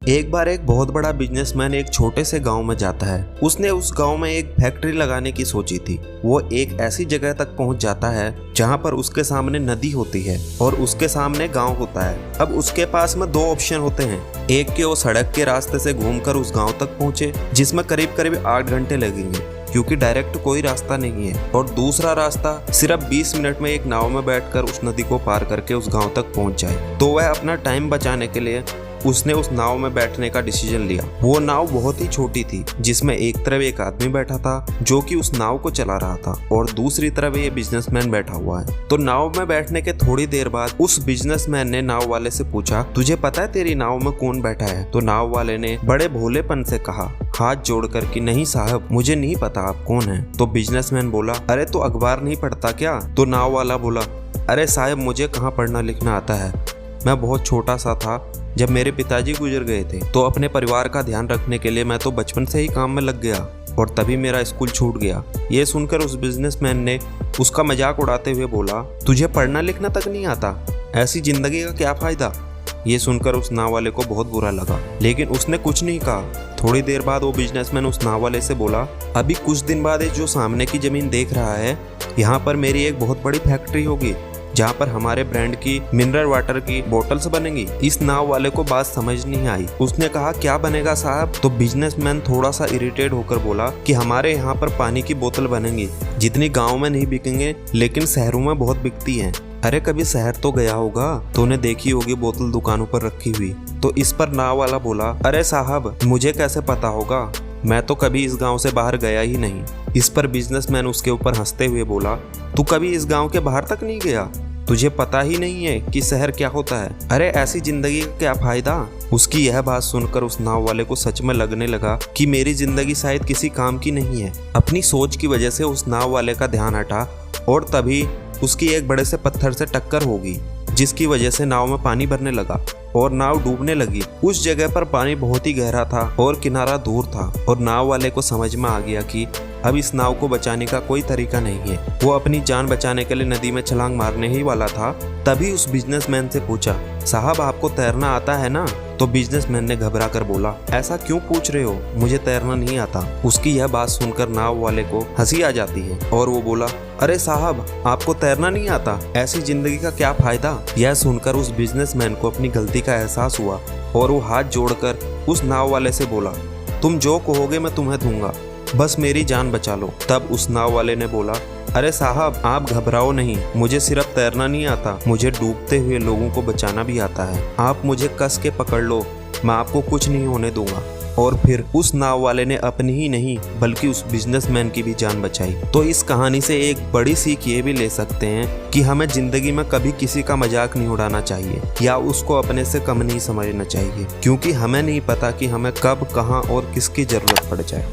एक बार एक बहुत बड़ा बिजनेसमैन एक छोटे से गांव में जाता है। उसने उस गांव में एक फैक्ट्री लगाने की सोची थी। वो एक ऐसी जगह तक पहुंच जाता है जहां पर उसके सामने नदी होती है और उसके सामने गांव होता है। अब उसके पास में दो ऑप्शन होते हैं। एक कि वो सड़क के रास्ते से घूमकर उस गांव तक पहुंचे, जिसमें करीब करीब 8 घंटे लगेंगे क्योंकि डायरेक्ट कोई रास्ता नहीं है, और दूसरा रास्ता सिर्फ 20 मिनट में एक नाव में बैठकर उस नदी को पार करके उस गांव तक पहुंच जाए। तो वह अपना टाइम बचाने के लिए उसने उस नाव में बैठने का डिसीजन लिया। वो नाव बहुत ही छोटी थी, जिसमें एक तरफ एक आदमी बैठा था जो कि उस नाव को चला रहा था और दूसरी तरफ ये बिजनेसमैन बैठा हुआ है। तो नाव में बैठने के थोड़ी देर बाद उस बिजनेसमैन ने नाव वाले से पूछा, तुझे पता है तेरी नाव में कौन बैठा है? तो नाव वाले ने बड़े भोलेपन से कहा, हाथ जोड़कर कि नहीं साहब, मुझे नहीं पता आप कौन है। तो बिजनेसमैन बोला, अरे तो अखबार नहीं पढ़ता क्या? तो नाव वाला बोला, अरे साहब, मुझे कहाँ पढ़ना लिखना आता है, मैं बहुत छोटा सा था जब मेरे पिताजी गुजर गए थे, तो अपने परिवार का ध्यान रखने के लिए मैं तो बचपन से ही काम में लग गया और तभी मेरा स्कूल छूट गया। ये सुनकर उस बिजनेसमैन ने उसका मजाक उड़ाते हुए बोला, तुझे पढ़ना लिखना तक नहीं आता, ऐसी जिंदगी का क्या फायदा? ये सुनकर उस नाव वाले को बहुत बुरा लगा, लेकिन उसने कुछ नहीं कहा। थोड़ी देर बाद वो बिजनेसमैन उस नाव वाले से बोला, अभी कुछ दिन बाद ये जो सामने की जमीन देख रहा है, यहाँ पर मेरी एक बहुत बड़ी फैक्ट्री होगी जहाँ पर हमारे ब्रांड की मिनरल वाटर की बोतल्स बनेंगी। इस नाव वाले को बात समझ नहीं आई। उसने कहा, क्या बनेगा साहब? तो बिजनेसमैन थोड़ा सा इरिटेट होकर बोला कि हमारे यहाँ पर पानी की बोतल बनेंगी, जितनी गांव में नहीं बिकेंगे लेकिन शहरों में बहुत बिकती हैं। अरे कभी शहर तो गया होगा, तूने देखी होगी बोतल दुकानों पर रखी हुई। तो इस पर नाव वाला बोला, अरे साहब, मुझे कैसे पता होगा, मैं तो कभी इस गांव से बाहर गया ही नहीं। इस पर बिजनेसमैन उसके ऊपर हंसते हुए बोला, तू कभी इस गांव के बाहर तक नहीं गया? तुझे पता ही नहीं है कि शहर क्या होता है? अरे ऐसी जिंदगी का क्या फायदा? उसकी यह बात सुनकर उस नाव वाले को सच में लगने लगा कि मेरी जिंदगी शायद किसी काम की नहीं है। अपनी सोच की वजह से उस नाव वाले का ध्यान हटा और तभी उसकी एक बड़े से पत्थर से टक्कर होगी, जिसकी वजह से नाव में पानी भरने लगा और नाव डूबने लगी। उस जगह पर पानी बहुत ही गहरा था और किनारा दूर था, और नाव वाले को समझ में आ गया कि अब इस नाव को बचाने का कोई तरीका नहीं है। वो अपनी जान बचाने के लिए नदी में छलांग मारने ही वाला था, तभी उस बिजनेसमैन से पूछा, साहब आपको तैरना आता है ना? तो बिजनेसमैन ने घबरा कर बोला, ऐसा क्यों पूछ रहे हो, मुझे तैरना नहीं आता। उसकी यह बात सुनकर नाव वाले को हंसी आ जाती है और वो बोला, अरे साहब, आपको तैरना नहीं आता, ऐसी जिंदगी का क्या फायदा? यह सुनकर उस बिजनेसमैन को अपनी गलती का एहसास हुआ और वो हाथ जोड़कर उस नाव वाले से बोला, तुम जो कहोगे मैं तुम्हें दूंगा, बस मेरी जान बचा लो। तब उस नाव वाले ने बोला, अरे साहब, आप घबराओ नहीं, मुझे सिर्फ तैरना नहीं आता, मुझे डूबते हुए लोगों को बचाना भी आता है। आप मुझे कस के पकड़ लो, मैं आपको कुछ नहीं होने दूंगा। और फिर उस नाव वाले ने अपनी ही नहीं बल्कि उस बिजनेसमैन की भी जान बचाई। तो इस कहानी से एक बड़ी सीख ये भी ले सकते हैं कि हमें जिंदगी में कभी किसी का मजाक नहीं उड़ाना चाहिए या उसको अपने से कम नहीं समझना चाहिए, क्योंकि हमें नहीं पता कि हमें कब, कहां और किसकी जरूरत पड़ जाए।